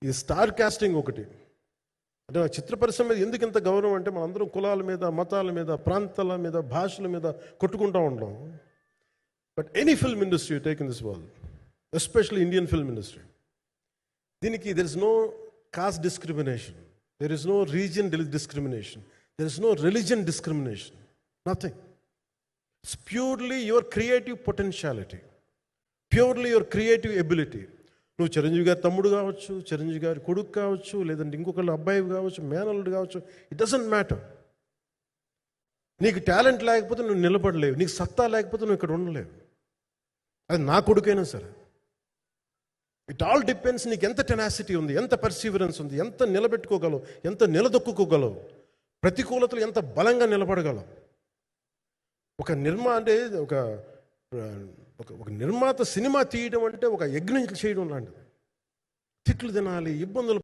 ఈ star casting ఒకటి. అంటే చిత్ర పరిశ్రమ మీద ఎందుకు ఇంత గౌరవం అంటే మనందరం కులాల మీద, మతాల మీద, ప్రాంతాల మీద, భాషల మీద కొట్టుకుంటూ ఉంటాం. But any film industry take in this world, especially Indian film industry, దీనికి there is no caste discrimination, there is no region discrimination, there is no religion discrimination, nothing. It's purely your creative potentiality, purely your creative ability. నువ్వు చిరంజీవి గారి తమ్ముడు కావచ్చు, చిరంజీవి గారి కొడుకు కావచ్చు, లేదంటే ఇంకొకళ్ళు అబ్బాయి కావచ్చు, మేనల్లుడు కావచ్చు, ఇట్ డజంట్ మ్యాటర్. నీకు టాలెంట్ లేకపోతే నువ్వు నిలబడలేవు, నీకు సత్తా లేకపోతే నువ్వు ఇక్కడ ఉండలేవు. అది నా కొడుకైనా సరే. ఇట్ ఆల్ డిపెండ్స్ నీకు ఎంత టెనాసిటీ ఉంది, ఎంత పర్సీవరెన్స్ ఉంది, ఎంత నిలబెట్టుకోగలవు, ఎంత నిలదొక్కుకోగలవు, ప్రతికూలతలు ఎంత బలంగా నిలబడగలవు. ఒక నిర్మాత సినిమా తీయడం అంటే ఒక యజ్ఞం చేయడం లాంటిది. తిట్లు తినాలి, ఇబ్బందులు